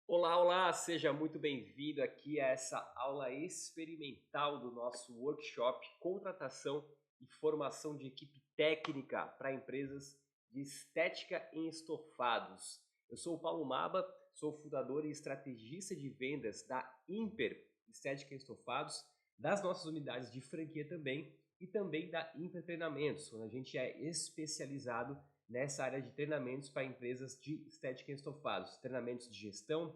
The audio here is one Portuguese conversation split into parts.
Olá, olá, seja muito bem-vindo aqui a essa aula experimental do nosso workshop Contratação e Formação de Equipe Técnica para Empresas de Estética em Estofados. Eu sou o Paulo Maba, sou fundador e estrategista de vendas da Imper Estética em Estofados, das nossas unidades de franquia também e também da Imper Treinamentos, onde a gente é especializado nessa área de treinamentos para empresas de estética em estofados, treinamentos de gestão,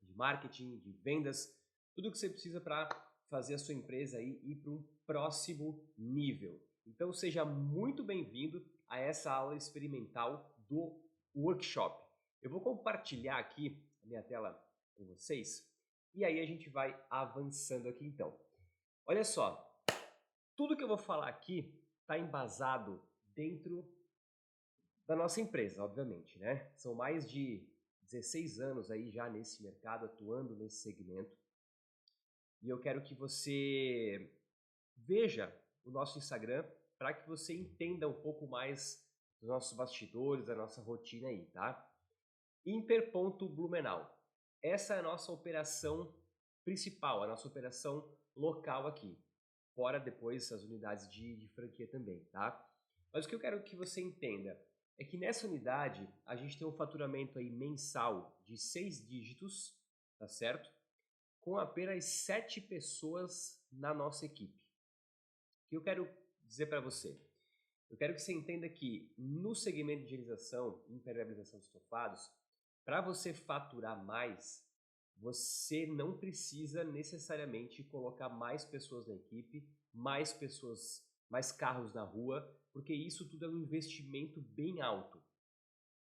de marketing, de vendas, tudo que você precisa para fazer a sua empresa aí ir para um próximo nível. Então seja muito bem-vindo a essa aula experimental do workshop. Eu vou compartilhar aqui a minha tela com vocês e aí a gente vai avançando aqui então. Olha só, tudo que eu vou falar aqui está embasado dentro da nossa empresa, obviamente, né? São mais de 16 anos aí já nesse mercado, atuando nesse segmento. E eu quero que você veja o nosso Instagram para que você entenda um pouco mais dos nossos bastidores, da nossa rotina aí, tá? Imper.blumenau. Essa é a nossa operação principal, a nossa operação local aqui. Fora depois as unidades de franquia também, tá? Mas o que eu quero que você entenda é que nessa unidade a gente tem um faturamento aí mensal de 6 dígitos, tá certo? Com apenas 7 pessoas na nossa equipe. O que eu quero dizer para você? Eu quero que você entenda que no segmento de higienização e impermeabilização de estofados, para você faturar mais, você não precisa necessariamente colocar mais pessoas na equipe, mais pessoas, mais carros na rua, porque isso tudo é um investimento bem alto.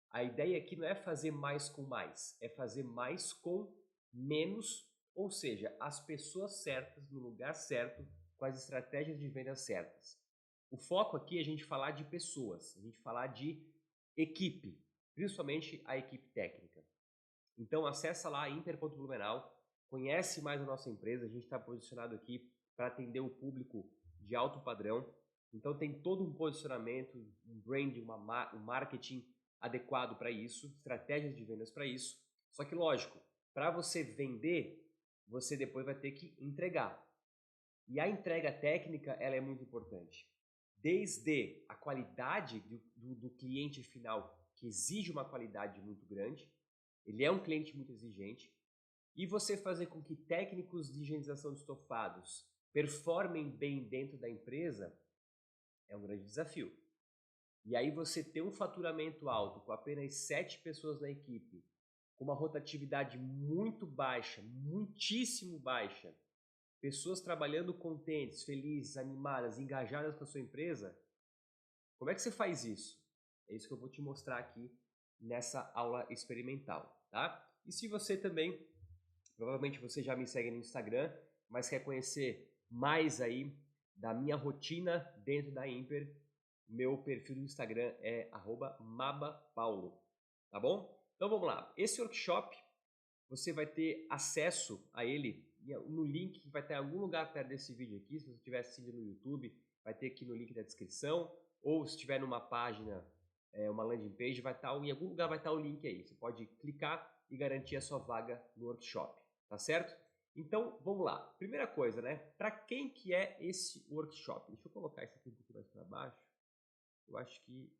A ideia aqui não é fazer mais com mais, é fazer mais com menos, ou seja, as pessoas certas no lugar certo, com as estratégias de venda certas. O foco aqui é a gente falar de pessoas, a gente falar de equipe, principalmente a equipe técnica. Então acessa lá Inter.Blumenau, conhece mais a nossa empresa, a gente está posicionado aqui para atender o público de alto padrão. Então tem todo um posicionamento, um branding, um marketing adequado para isso, estratégias de vendas para isso. Só que lógico, para você vender, você depois vai ter que entregar. E a entrega técnica ela é muito importante. Desde a qualidade do cliente final, que exige uma qualidade muito grande, ele é um cliente muito exigente, e você fazer com que técnicos de higienização de estofados performem bem dentro da empresa é um grande desafio. E aí você ter um faturamento alto com apenas 7 pessoas na equipe, com uma rotatividade muito baixa, muitíssimo baixa, pessoas trabalhando contentes, felizes, animadas, engajadas com a sua empresa, como é que você faz isso? É isso que eu vou te mostrar aqui nessa aula experimental, tá? E se você também, provavelmente você já me segue no Instagram, mas quer conhecer mais aí da minha rotina dentro da Imper, meu perfil do Instagram é @mabapaulo, tá bom? Então vamos lá. Esse workshop você vai ter acesso a ele no link que vai ter em algum lugar perto desse vídeo aqui. Se você estiver assistindo no YouTube, vai ter aqui no link da descrição, ou se estiver numa página, uma landing page, vai estar em algum lugar vai estar o link aí. Você pode clicar e garantir a sua vaga no workshop, tá certo? Então, vamos lá. Primeira coisa, né? Para quem que é esse workshop? Deixa eu colocar isso aqui um pouquinho mais para baixo. Eu acho que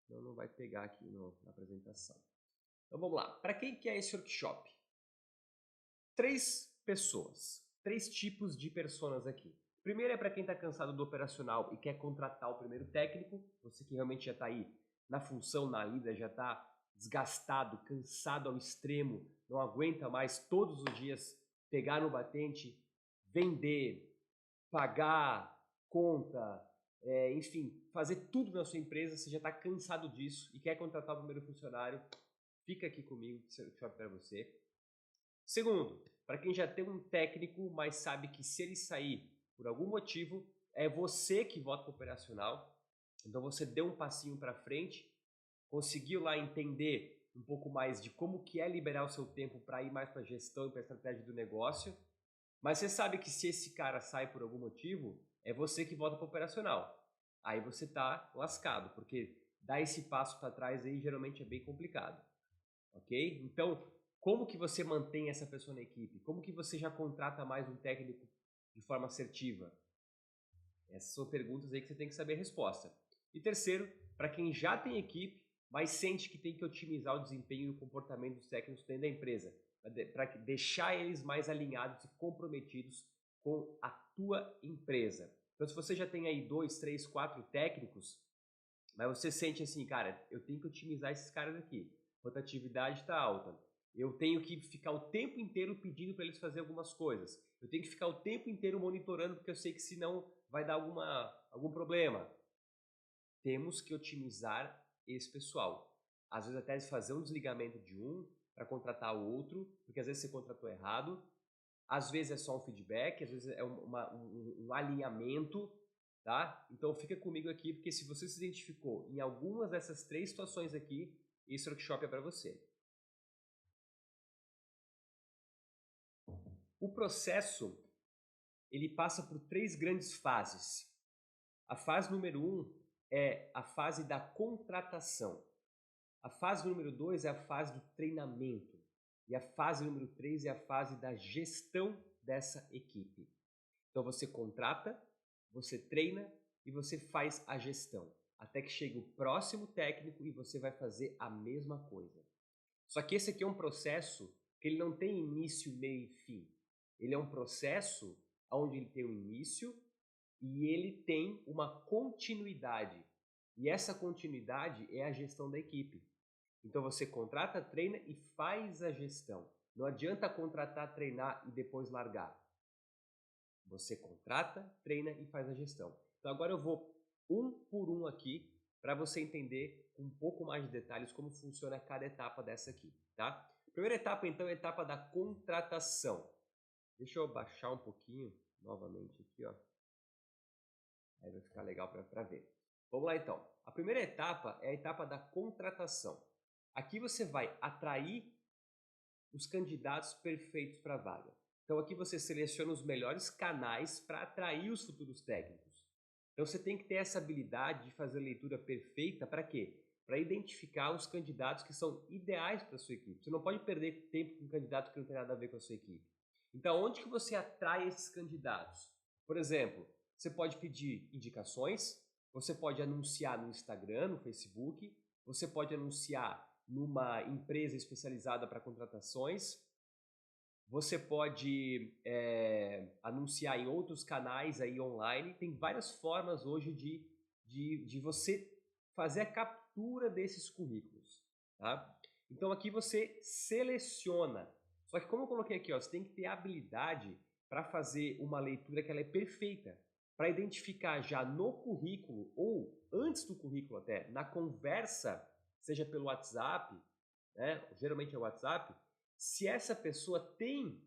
não vai pegar aqui na apresentação. Então, vamos lá. Para quem que é esse workshop? 3 pessoas, 3 tipos de personas aqui. Primeiro é para quem está cansado do operacional e quer contratar o primeiro técnico, você que realmente já está aí na função, na lida, já está desgastado, cansado ao extremo, não aguenta mais todos os dias pegar no batente, vender, pagar conta, enfim, fazer tudo na sua empresa, você já está cansado disso e quer contratar o primeiro funcionário, fica aqui comigo que eu chamo para você. Segundo, para quem já tem um técnico, mas sabe que se ele sair por algum motivo, é você que vota para o operacional. Então você deu um passinho para frente, conseguiu lá entender um pouco mais de como que é liberar o seu tempo para ir mais para a gestão e para a estratégia do negócio. Mas você sabe que se esse cara sai por algum motivo, é você que volta para o operacional. Aí você tá lascado, porque dar esse passo para trás aí geralmente é bem complicado, ok? Então, Como que você mantém essa pessoa na equipe? Como que você já contrata mais um técnico de forma assertiva? Essas são perguntas aí que você tem que saber a resposta. E terceiro, para quem já tem equipe, mas sente que tem que otimizar o desempenho e o comportamento dos técnicos dentro da empresa, para deixar eles mais alinhados e comprometidos com a tua empresa. Então, se você já tem aí 2, 3, 4 técnicos, mas você sente assim, cara, eu tenho que otimizar esses caras aqui, a rotatividade está alta, eu tenho que ficar o tempo inteiro pedindo para eles fazer algumas coisas, eu tenho que ficar o tempo inteiro monitorando porque eu sei que senão vai dar algum problema. Temos que otimizar esse pessoal. Às vezes até fazer um desligamento de um para contratar o outro, porque às vezes você contratou errado, às vezes é só um feedback, às vezes é um alinhamento, tá? Então fica comigo aqui, porque se você se identificou em algumas dessas 3 situações aqui, esse workshop é para você. O processo, ele passa por 3 grandes fases. A fase número 1 é a fase da contratação. A fase número 2 é a fase do treinamento. E a fase número 3 é a fase da gestão dessa equipe. Então você contrata, você treina e você faz a gestão. Até que chegue o próximo técnico e você vai fazer a mesma coisa. Só que esse aqui é um processo que ele não tem início, meio e fim. Ele é um processo onde ele tem um início e ele tem uma continuidade. E essa continuidade é a gestão da equipe. Então você contrata, treina e faz a gestão. Não adianta contratar, treinar e depois largar. Você contrata, treina e faz a gestão. Então agora eu vou um por um aqui para você entender com um pouco mais de detalhes como funciona cada etapa dessa aqui, tá? Primeira etapa então é a etapa da contratação. Deixa eu baixar um pouquinho novamente aqui, ó. Aí vai ficar legal para ver. Vamos lá então. A primeira etapa é a etapa da contratação. Aqui você vai atrair os candidatos perfeitos para a vaga. Então aqui você seleciona os melhores canais para atrair os futuros técnicos. Então você tem que ter essa habilidade de fazer a leitura perfeita para quê? Para identificar os candidatos que são ideais para a sua equipe. Você não pode perder tempo com um candidato que não tem nada a ver com a sua equipe. Então onde que você atrai esses candidatos? Por exemplo, você pode pedir indicações, você pode anunciar no Instagram, no Facebook, você pode anunciar numa empresa especializada para contratações, você pode anunciar em outros canais aí online, tem várias formas hoje de você fazer a captura desses currículos, tá? Então aqui você seleciona, só que como eu coloquei aqui, ó, você tem que ter habilidade para fazer uma leitura que ela é perfeita, para identificar já no currículo ou antes do currículo até, na conversa, seja pelo WhatsApp, né? Geralmente é o WhatsApp, se essa pessoa tem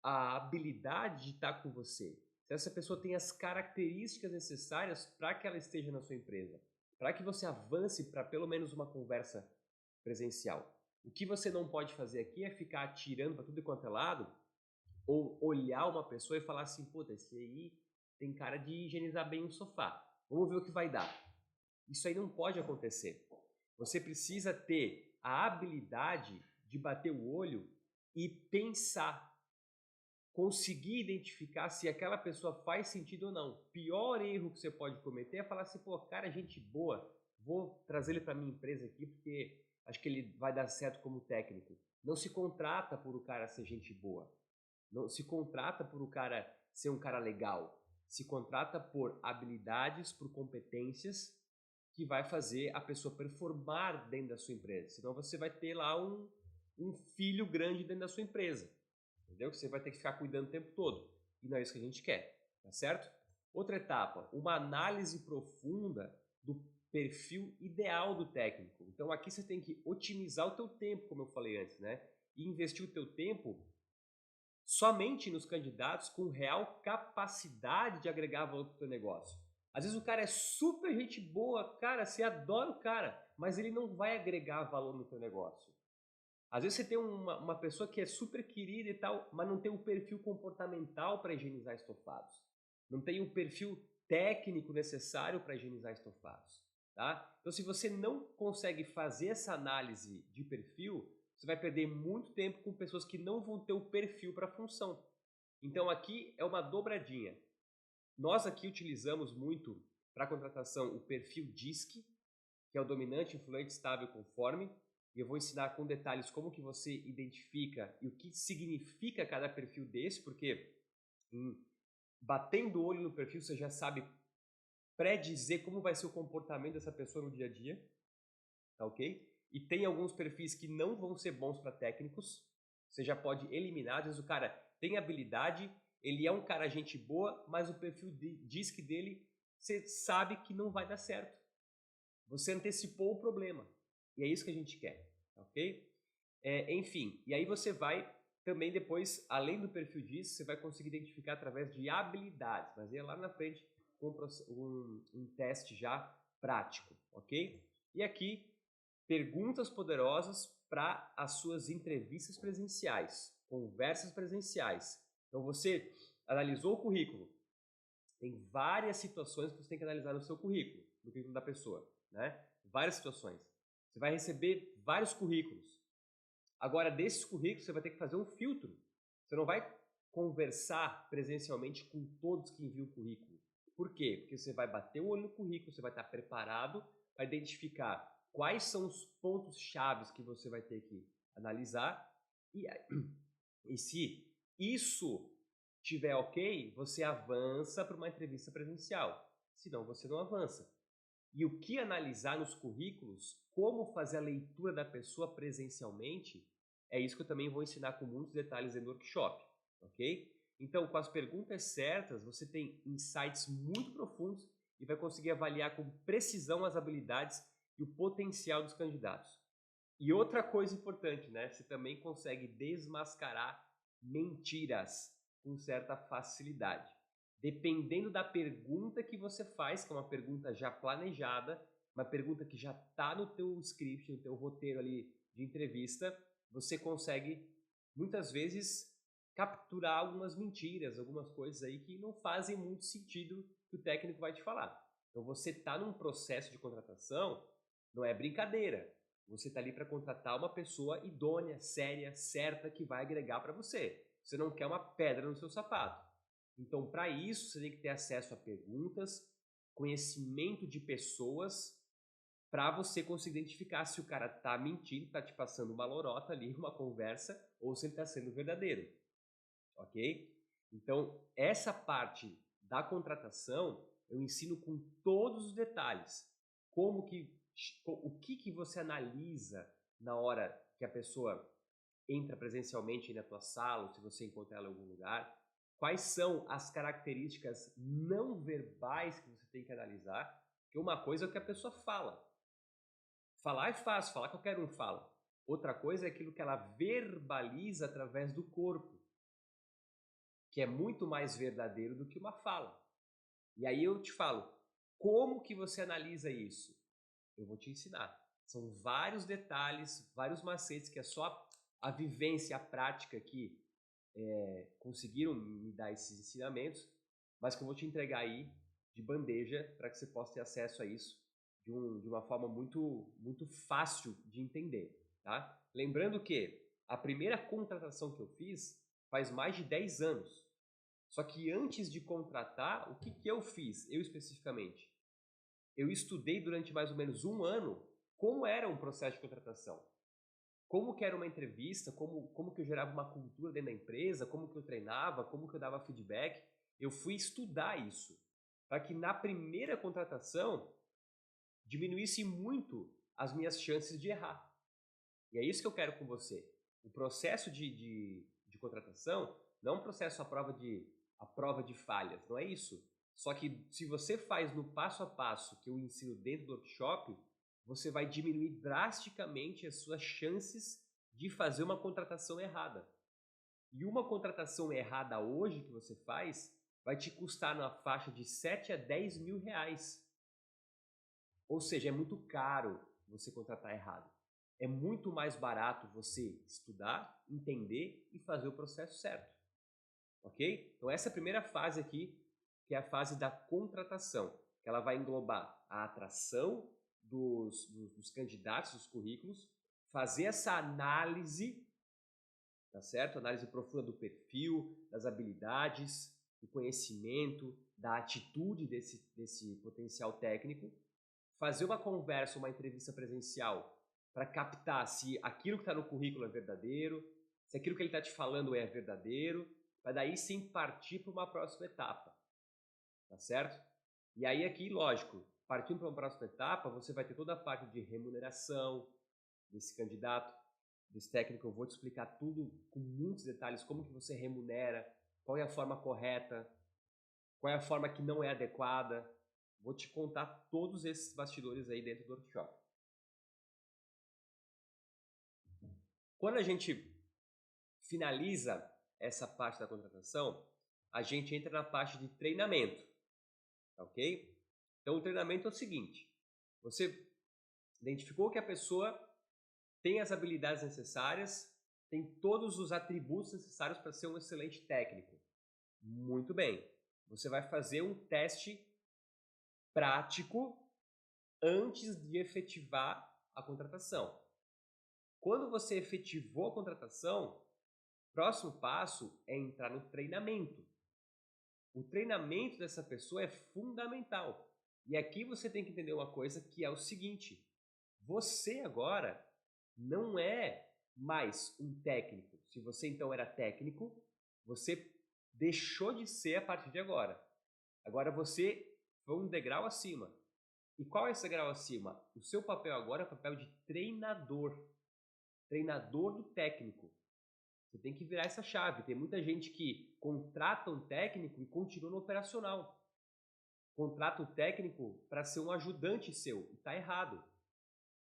a habilidade de estar com você, se essa pessoa tem as características necessárias para que ela esteja na sua empresa, para que você avance para pelo menos uma conversa presencial. O que você não pode fazer aqui é ficar atirando para tudo quanto é lado ou olhar uma pessoa e falar assim, puta, esse aí tem cara de higienizar bem o sofá. Vamos ver o que vai dar. Isso aí não pode acontecer. Você precisa ter a habilidade de bater o olho e pensar, conseguir identificar se aquela pessoa faz sentido ou não. Pior erro que você pode cometer é falar assim, pô, cara, é gente boa, vou trazer ele para minha empresa aqui porque acho que ele vai dar certo como técnico. Não se contrata por o cara ser gente boa. Não se contrata por o cara ser um cara legal. Se contrata por habilidades, por competências que vai fazer a pessoa performar dentro da sua empresa. Senão você vai ter lá um filho grande dentro da sua empresa. Entendeu? Que você vai ter que ficar cuidando o tempo todo. E não é isso que a gente quer. Tá certo? Outra etapa, uma análise profunda do perfil ideal do técnico. Então aqui você tem que otimizar o teu tempo, como eu falei antes, né? E investir o teu tempo somente nos candidatos com real capacidade de agregar valor para o teu negócio. Às vezes o cara é super gente boa, cara, você adora o cara, mas ele não vai agregar valor no teu negócio. Às vezes você tem uma pessoa que é super querida e tal, mas não tem o perfil comportamental para higienizar estofados. Não tem o perfil técnico necessário para higienizar estofados. Tá? Então se você não consegue fazer essa análise de perfil, você vai perder muito tempo com pessoas que não vão ter o perfil para a função. Então aqui é uma dobradinha. Nós aqui utilizamos muito para contratação o perfil DISC, que é o dominante, influente, estável, conforme. E eu vou ensinar com detalhes como que você identifica e o que significa cada perfil desse, porque batendo o olho no perfil você já sabe predizer como vai ser o comportamento dessa pessoa no dia a dia, tá ok? E tem alguns perfis que não vão ser bons para técnicos, você já pode eliminar. Às vezes o cara tem habilidade, ele é um cara gente boa, mas o perfil DISC dele, você sabe que não vai dar certo. Você antecipou o problema. E é isso que a gente quer, ok? Enfim, e aí você vai também depois, além do perfil DISC, você vai conseguir identificar através de habilidades, mas é lá na frente com um teste já prático, ok? E aqui, perguntas poderosas para as suas entrevistas presenciais, conversas presenciais. Então você analisou o currículo, tem várias situações que você tem que analisar no seu currículo, no currículo da pessoa, né? Várias situações. Você vai receber vários currículos. Agora, desses currículos, você vai ter que fazer um filtro. Você não vai conversar presencialmente com todos que enviam o currículo. Por quê? Porque você vai bater o olho no currículo, você vai estar preparado para identificar quais são os pontos chaves que você vai ter que analisar. E se isso tiver ok, você avança para uma entrevista presencial. Senão, você não avança. E o que analisar nos currículos, como fazer a leitura da pessoa presencialmente, é isso que eu também vou ensinar com muitos detalhes no workshop, ok? Então, com as perguntas certas, você tem insights muito profundos e vai conseguir avaliar com precisão as habilidades e o potencial dos candidatos. E outra coisa importante, né? Você também consegue desmascarar mentiras com certa facilidade. Dependendo da pergunta que você faz, que é uma pergunta já planejada, uma pergunta que já está no teu script, no teu roteiro ali de entrevista, você consegue muitas vezes capturar algumas mentiras, algumas coisas aí que não fazem muito sentido que o técnico vai te falar. Então você está num processo de contratação, não é brincadeira. Você está ali para contratar uma pessoa idônea, séria, certa, que vai agregar para você. Você não quer uma pedra no seu sapato. Então, para isso, você tem que ter acesso a perguntas, conhecimento de pessoas, para você conseguir identificar se o cara está mentindo, está te passando uma lorota ali, uma conversa, ou se ele está sendo verdadeiro, ok? Então, essa parte da contratação, eu ensino com todos os detalhes. O que você analisa na hora que a pessoa entra presencialmente na tua sala, ou se você encontra ela em algum lugar. Quais são as características não verbais que você tem que analisar? Porque uma coisa é o que a pessoa fala. Falar é fácil, falar qualquer um fala. Outra coisa é aquilo que ela verbaliza através do corpo, que é muito mais verdadeiro do que uma fala. E aí eu te falo, como que você analisa isso? Eu vou te ensinar. São vários detalhes, vários macetes que é só a vivência, a prática que conseguiram me dar esses ensinamentos, mas que eu vou te entregar aí de bandeja para que você possa ter acesso a isso de uma forma muito, muito fácil de entender, tá? Lembrando que a primeira contratação que eu fiz faz mais de 10 anos. Só que antes de contratar, o que eu fiz, eu especificamente? Eu estudei durante mais ou menos um ano como era um processo de contratação. Como que era uma entrevista, como que eu gerava uma cultura dentro da empresa, como que eu treinava, como que eu dava feedback. Eu fui estudar isso, para que na primeira contratação diminuísse muito as minhas chances de errar. E é isso que eu quero com você. O processo de contratação não é um processo à prova de falhas, não é isso. Só que se você faz no passo a passo que eu ensino dentro do workshop, você vai diminuir drasticamente as suas chances de fazer uma contratação errada. E uma contratação errada hoje que você faz vai te custar na faixa de 7 a 10 mil reais. Ou seja, é muito caro você contratar errado. É muito mais barato você estudar, entender e fazer o processo certo. Ok? Então essa é a primeira fase aqui, que é a fase da contratação, que ela vai englobar a atração dos candidatos, dos currículos, fazer essa análise, tá certo? Análise profunda do perfil, das habilidades, do conhecimento, da atitude desse potencial técnico, fazer uma conversa, uma entrevista presencial para captar se aquilo que está no currículo é verdadeiro, se aquilo que ele está te falando é verdadeiro, para daí sim partir para uma próxima etapa, tá certo? E aí aqui, lógico, partindo para uma próxima etapa, você vai ter toda a parte de remuneração desse candidato, desse técnico. Eu vou te explicar tudo com muitos detalhes, como que você remunera, qual é a forma correta, qual é a forma que não é adequada. Vou te contar todos esses bastidores aí dentro do workshop. Quando a gente finaliza essa parte da contratação, a gente entra na parte de treinamento, ok? Então o treinamento é o seguinte: você identificou que a pessoa tem as habilidades necessárias, tem todos os atributos necessários para ser um excelente técnico. Muito bem. Você vai fazer um teste prático antes de efetivar a contratação. Quando você efetivou a contratação, o próximo passo é entrar no treinamento. O treinamento dessa pessoa é fundamental. E aqui você tem que entender uma coisa que é o seguinte: você agora não é mais um técnico. Se você então era técnico, você deixou de ser a partir de agora. Agora você foi um degrau acima. E qual é esse degrau acima? O seu papel agora é o papel de treinador. Treinador do técnico. Você tem que virar essa chave. Tem muita gente que contrata um técnico e continua no operacional. Contrata o técnico para ser um ajudante seu. E está errado.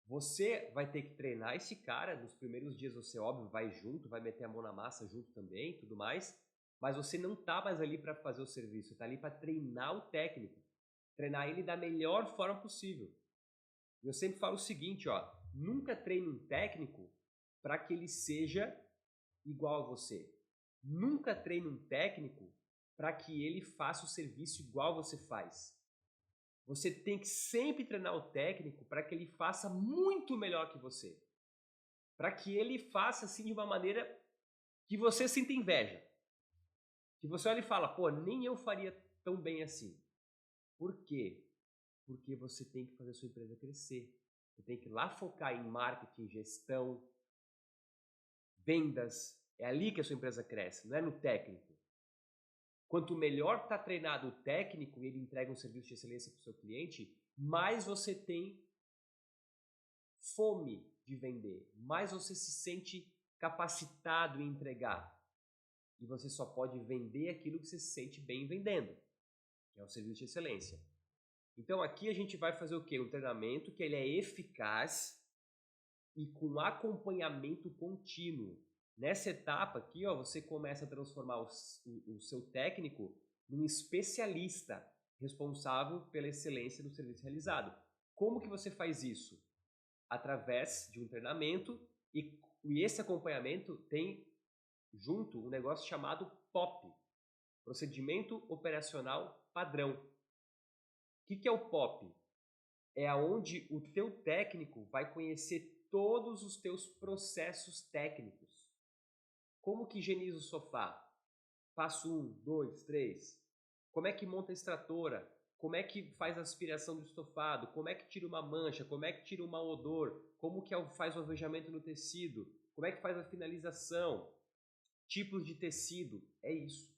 Você vai ter que treinar esse cara. Nos primeiros dias você, óbvio, vai junto, vai meter a mão na massa junto também, tudo mais. Mas você não está mais ali para fazer o serviço. Você está ali para treinar o técnico. Treinar ele da melhor forma possível. Eu sempre falo o seguinte, ó. Nunca treine um técnico para que ele seja igual a você. Nunca treine um técnico para que ele faça o serviço igual você faz. Você tem que sempre treinar o técnico para que ele faça muito melhor que você. Para que ele faça assim de uma maneira que você sinta inveja. Que você olha e fala, pô, nem eu faria tão bem assim. Por quê? Porque você tem que fazer a sua empresa crescer. Você tem que ir lá focar em marketing, gestão, vendas. É ali que a sua empresa cresce, não é no técnico. Quanto melhor está treinado o técnico e ele entrega um serviço de excelência para o seu cliente, mais você tem fome de vender, mais você se sente capacitado em entregar. E você só pode vender aquilo que você se sente bem vendendo, que é o serviço de excelência. Então aqui a gente vai fazer o quê? Um treinamento que ele é eficaz e com acompanhamento contínuo. Nessa etapa aqui, ó, você começa a transformar o seu técnico num especialista responsável pela excelência do serviço realizado. Como que você faz isso? Através de um treinamento e esse acompanhamento tem junto um negócio chamado POP, Procedimento Operacional Padrão. O que é o POP? É aonde o teu técnico vai conhecer todos os teus processos técnicos. Como que higieniza o sofá? Passo 1, 2, 3. Como é que monta a extratora? Como é que faz a aspiração do estofado? Como é que tira uma mancha? Como é que tira um mau odor? Como que faz o alvejamento no tecido? Como é que faz a finalização? Tipos de tecido. É isso.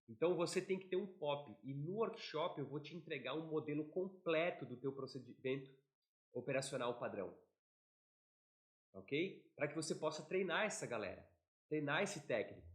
Então você tem que ter um POP. E no workshop eu vou te entregar um modelo completo do teu procedimento operacional padrão. Ok? Para que você possa treinar essa galera. Treinar esse técnico.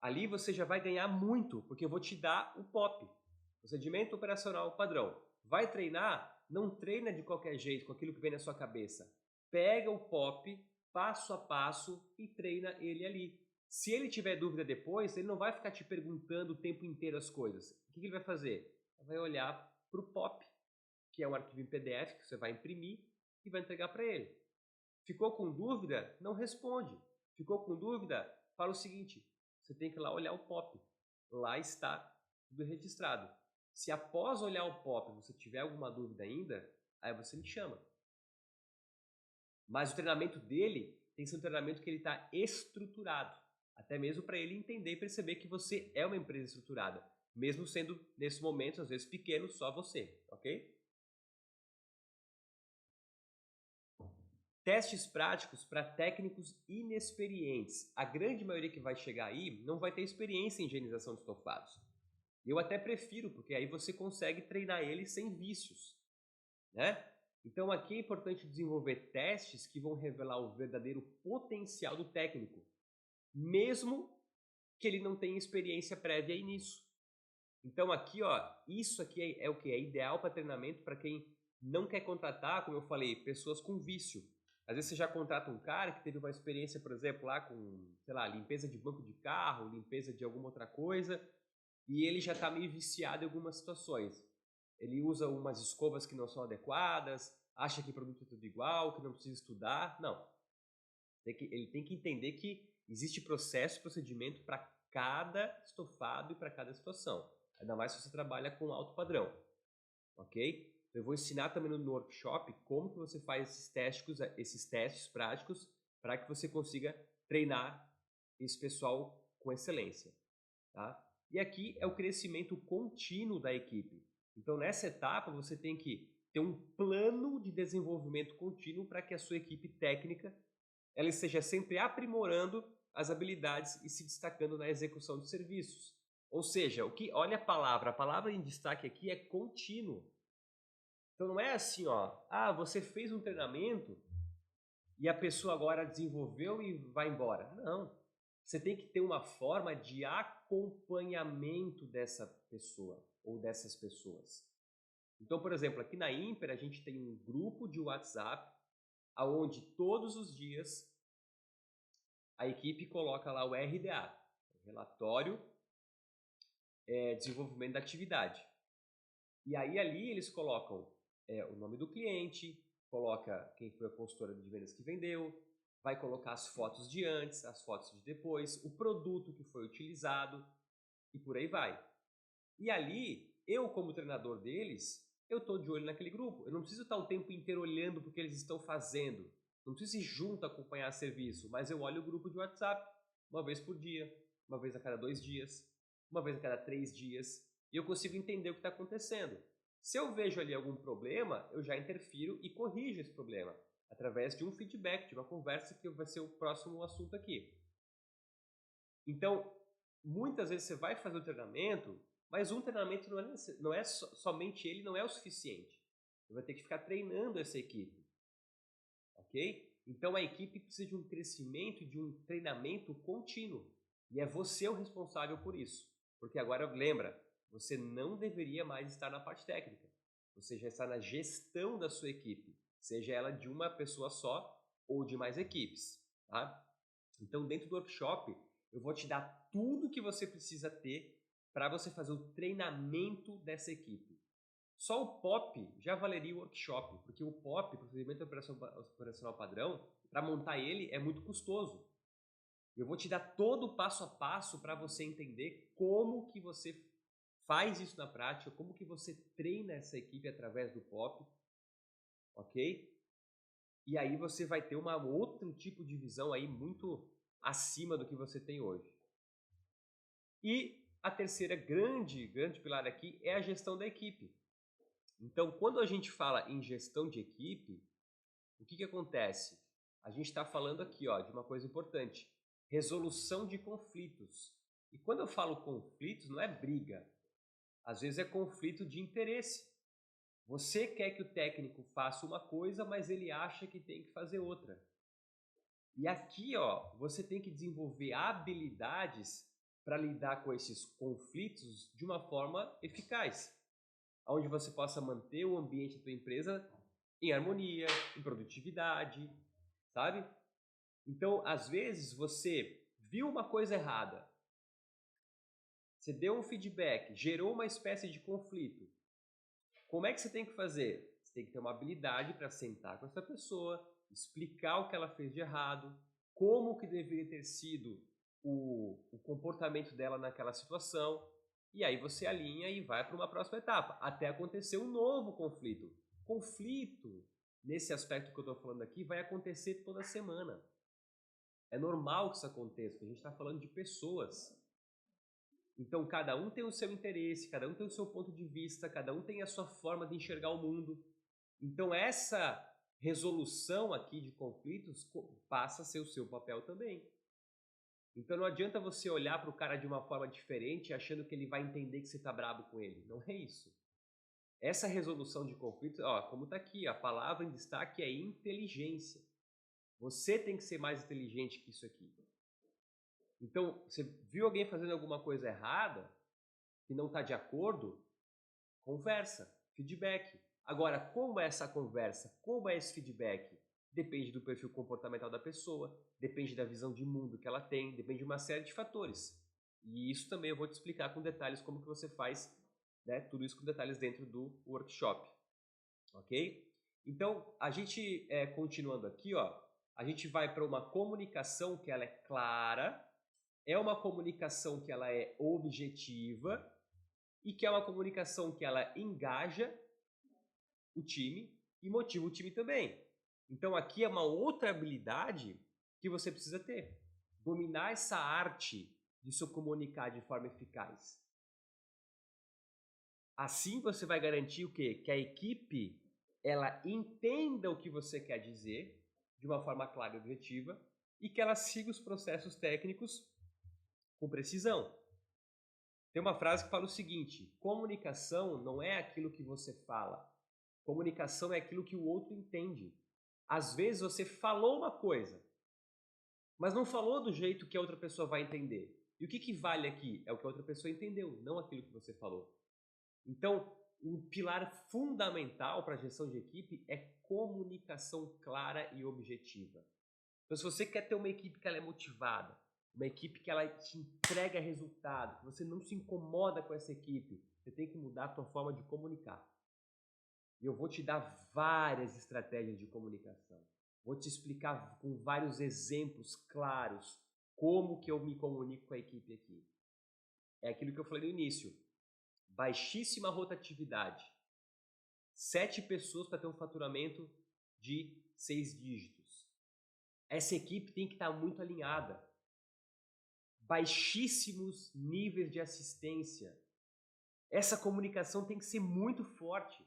Ali você já vai ganhar muito, porque eu vou te dar o POP, procedimento operacional padrão. Vai treinar? Não treina de qualquer jeito, com aquilo que vem na sua cabeça. Pega o POP, passo a passo, e treina ele ali. Se ele tiver dúvida depois, ele não vai ficar te perguntando o tempo inteiro as coisas. O que ele vai fazer? Ele vai olhar para o POP, que é um arquivo em PDF que você vai imprimir e vai entregar para ele. Ficou com dúvida? Não responde. Ficou com dúvida? Fala o seguinte: você tem que ir lá olhar o POP. Lá está tudo registrado. Se após olhar o POP você tiver alguma dúvida ainda, aí você me chama. Mas o treinamento dele tem que ser um treinamento que ele está estruturado, até mesmo para ele entender e perceber que você é uma empresa estruturada, mesmo sendo, nesse momento, às vezes pequeno, só você, ok? Testes práticos para técnicos inexperientes. A grande maioria que vai chegar aí não vai ter experiência em higienização de estofados. Eu até prefiro, porque aí você consegue treinar ele sem vícios, né? Então aqui é importante desenvolver testes que vão revelar o verdadeiro potencial do técnico, mesmo que ele não tenha experiência prévia aí nisso. Então aqui, ó, isso aqui é o que é ideal para treinamento para quem não quer contratar, como eu falei, pessoas com vício. Às vezes você já contrata um cara que teve uma experiência, por exemplo, lá com, sei lá, limpeza de banco de carro, limpeza de alguma outra coisa, e ele já está meio viciado em algumas situações. Ele usa umas escovas que não são adequadas, acha que produto é tudo igual, que não precisa estudar. Não. Ele tem que entender que existe processo e procedimento para cada estofado e para cada situação. Ainda mais se você trabalha com alto padrão. Ok? Então eu vou ensinar também no workshop como que você faz esses testes práticos para que você consiga treinar esse pessoal com excelência. Tá? E aqui é o crescimento contínuo da equipe. Então nessa etapa você tem que ter um plano de desenvolvimento contínuo para que a sua equipe técnica ela esteja sempre aprimorando as habilidades e se destacando na execução de serviços. Ou seja, olha a palavra em destaque aqui é contínuo. Então não é assim, ó, você fez um treinamento e a pessoa agora desenvolveu e vai embora. Não. Você tem que ter uma forma de acompanhamento dessa pessoa ou dessas pessoas. Então, por exemplo, aqui na Imper a gente tem um grupo de WhatsApp onde todos os dias a equipe coloca lá o RDA, Relatório Desenvolvimento da Atividade. E aí ali eles colocam o nome do cliente, coloca quem foi a consultora de vendas que vendeu, vai colocar as fotos de antes, as fotos de depois, o produto que foi utilizado e por aí vai. E ali, eu como treinador deles, eu estou de olho naquele grupo. Eu não preciso estar o tempo inteiro olhando para o que eles estão fazendo. Não preciso ir junto acompanhar serviço, mas eu olho o grupo de WhatsApp uma vez por dia, uma vez a cada 2 dias, uma vez a cada 3 dias, e eu consigo entender o que está acontecendo. Se eu vejo ali algum problema, eu já interfiro e corrijo esse problema, através de um feedback, de uma conversa que vai ser o próximo assunto aqui. Então, muitas vezes você vai fazer o treinamento, mas um treinamento não é somente ele, não é o suficiente. Você vai ter que ficar treinando essa equipe. Ok? Então a equipe precisa de um crescimento e de um treinamento contínuo. E é você o responsável por isso. Porque agora, lembra, você não deveria mais estar na parte técnica. Você já está na gestão da sua equipe, seja ela de uma pessoa só ou de mais equipes. Tá? Então, dentro do workshop, eu vou te dar tudo que você precisa ter para você fazer o treinamento dessa equipe. Só o POP já valeria o workshop, porque o POP, Procedimento Operacional Padrão, para montar ele é muito custoso. Eu vou te dar todo o passo a passo para você entender como que você faz isso na prática, como que você treina essa equipe através do POP, ok? E aí você vai ter um outro tipo de visão aí muito acima do que você tem hoje. E a terceira grande pilar aqui é a gestão da equipe. Então, quando a gente fala em gestão de equipe, o que acontece? A gente está falando aqui de uma coisa importante, resolução de conflitos. E quando eu falo conflitos, não é briga, às vezes é conflito de interesse. Você quer que o técnico faça uma coisa, mas ele acha que tem que fazer outra. E aqui, você tem que desenvolver habilidades para lidar com esses conflitos de uma forma eficaz, onde você possa manter o ambiente da tua empresa em harmonia, em produtividade, sabe? Então, às vezes, você viu uma coisa errada, você deu um feedback, gerou uma espécie de conflito. Como é que você tem que fazer? Você tem que ter uma habilidade para sentar com essa pessoa, explicar o que ela fez de errado, como que deveria ter sido o comportamento dela naquela situação, e aí você alinha e vai para uma próxima etapa, até acontecer um novo conflito. Conflito nesse aspecto que eu estou falando aqui, vai acontecer toda semana. É normal que isso aconteça, porque a gente está falando de pessoas. Então, cada um tem o seu interesse, cada um tem o seu ponto de vista, cada um tem a sua forma de enxergar o mundo. Então, essa resolução aqui de conflitos passa a ser o seu papel também. Então, não adianta você olhar para o cara de uma forma diferente achando que ele vai entender que você está bravo com ele. Não é isso. Essa resolução de conflitos, ó, como está aqui, a palavra em destaque é inteligência. Você tem que ser mais inteligente que isso aqui. Então, você viu alguém fazendo alguma coisa errada, que não está de acordo, conversa, feedback. Agora, como é essa conversa? Como é esse feedback? Depende do perfil comportamental da pessoa, depende da visão de mundo que ela tem, depende de uma série de fatores. E isso também eu vou te explicar com detalhes como que você faz, né, tudo isso com detalhes dentro do workshop. Ok? Então, a gente, continuando aqui, ó, a gente vai para uma comunicação que ela é clara, é uma comunicação que ela é objetiva e que é uma comunicação que ela engaja o time e motiva o time também. Então aqui é uma outra habilidade que você precisa ter. Dominar essa arte de se comunicar de forma eficaz. Assim você vai garantir o quê? Que a equipe ela entenda o que você quer dizer de uma forma clara e objetiva e que ela siga os processos técnicos com precisão. Tem uma frase que fala o seguinte: comunicação não é aquilo que você fala, comunicação é aquilo que o outro entende. Às vezes você falou uma coisa, mas não falou do jeito que a outra pessoa vai entender. E o que vale aqui? É o que a outra pessoa entendeu, não aquilo que você falou. Então, um pilar fundamental para a gestão de equipe é comunicação clara e objetiva. Então, se você quer ter uma equipe que ela é motivada, uma equipe que ela te entrega resultado, que você não se incomoda com essa equipe, você tem que mudar a tua forma de comunicar. E eu vou te dar várias estratégias de comunicação. Vou te explicar com vários exemplos claros como que eu me comunico com a equipe aqui. É aquilo que eu falei no início. Baixíssima rotatividade. 7 pessoas para ter um faturamento de 6 dígitos. Essa equipe tem que estar muito alinhada. Baixíssimos níveis de assistência. Essa comunicação tem que ser muito forte.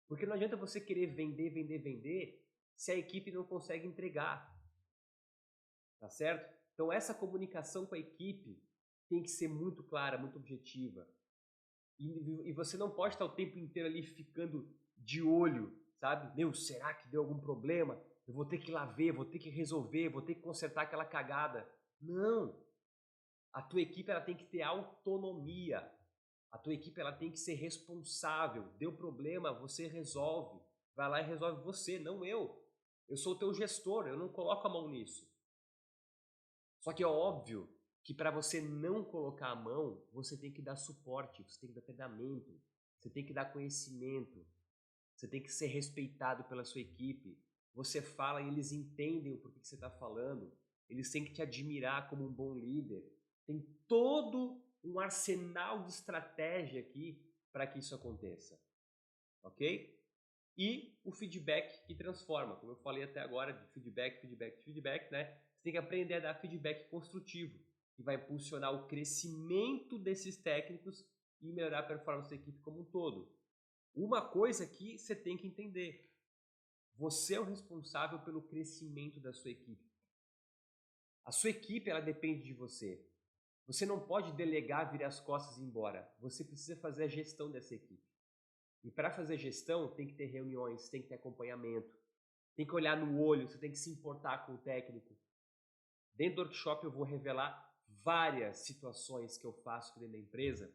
Porque não adianta você querer vender se a equipe não consegue entregar. Tá certo? Então essa comunicação com a equipe tem que ser muito clara, muito objetiva. E você não pode estar o tempo inteiro ali ficando de olho, sabe? Meu, será que deu algum problema? Eu vou ter que ir lá ver, vou ter que resolver, vou ter que consertar aquela cagada. Não! A tua equipe ela tem que ter autonomia. A tua equipe ela tem que ser responsável. Deu problema, você resolve. Vai lá e resolve você, não eu. Eu sou o teu gestor, eu não coloco a mão nisso. Só que é óbvio que para você não colocar a mão, você tem que dar suporte, você tem que dar treinamento, você tem que dar conhecimento, você tem que ser respeitado pela sua equipe. Você fala e eles entendem o porquê que você está falando, eles têm que te admirar como um bom líder. Tem todo um arsenal de estratégia aqui para que isso aconteça, ok? E o feedback que transforma, como eu falei até agora, de feedback, né? Você tem que aprender a dar feedback construtivo, que vai impulsionar o crescimento desses técnicos e melhorar a performance da equipe como um todo. Uma coisa que você tem que entender: você é o responsável pelo crescimento da sua equipe. A sua equipe ela depende de você. Você não pode delegar, virar as costas e ir embora. Você precisa fazer a gestão dessa equipe. E para fazer gestão tem que ter reuniões, tem que ter acompanhamento, tem que olhar no olho, você tem que se importar com o técnico. Dentro do workshop eu vou revelar várias situações que eu faço aqui dentro da empresa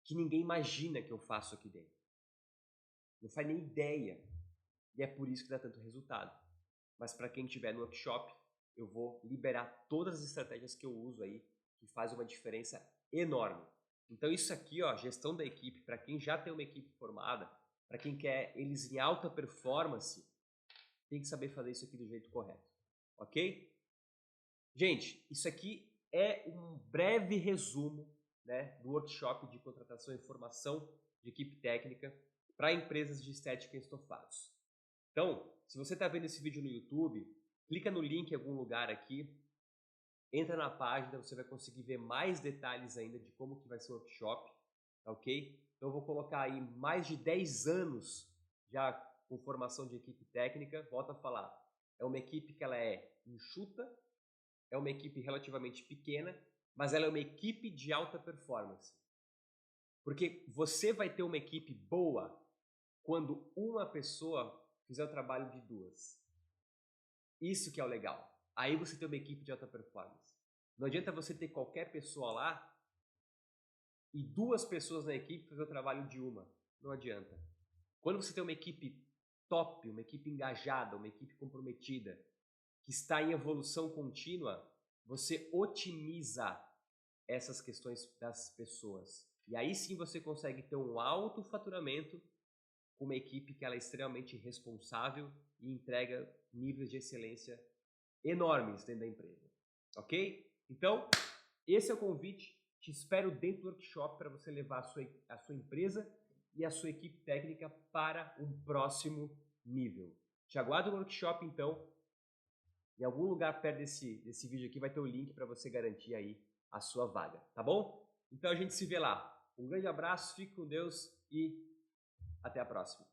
que ninguém imagina que eu faço aqui dentro. Não faz nem ideia. E é por isso que dá tanto resultado. Mas para quem estiver no workshop, eu vou liberar todas as estratégias que eu uso aí, que faz uma diferença enorme. Então isso aqui, ó, gestão da equipe, para quem já tem uma equipe formada, para quem quer eles em alta performance, tem que saber fazer isso aqui do jeito correto. Ok? Gente, isso aqui é um breve resumo, né, do workshop de contratação e formação de equipe técnica para empresas de estética e estofados. Então, se você está vendo esse vídeo no YouTube, clica no link em algum lugar aqui, entra na página, você vai conseguir ver mais detalhes ainda de como que vai ser o workshop, tá ok? Então eu vou colocar aí mais de 10 anos já com formação de equipe técnica, volto a falar, é uma equipe que ela é enxuta, é uma equipe relativamente pequena, mas ela é uma equipe de alta performance. Porque você vai ter uma equipe boa quando uma pessoa fizer o trabalho de duas. Isso que é o legal. Aí você tem uma equipe de alta performance. Não adianta você ter qualquer pessoa lá e duas pessoas na equipe fazer o trabalho de uma. Não adianta. Quando você tem uma equipe top, uma equipe engajada, uma equipe comprometida, que está em evolução contínua, você otimiza essas questões das pessoas. E aí sim você consegue ter um alto faturamento com uma equipe que ela é extremamente responsável e entrega níveis de excelência enormes dentro da empresa. Ok? Então, esse é o convite. Te espero dentro do workshop para você levar a sua empresa e a sua equipe técnica para um próximo nível. Te aguardo no workshop, então. Em algum lugar perto desse vídeo aqui vai ter o link para você garantir aí a sua vaga, tá bom? Então a gente se vê lá. Um grande abraço, fique com Deus e até a próxima.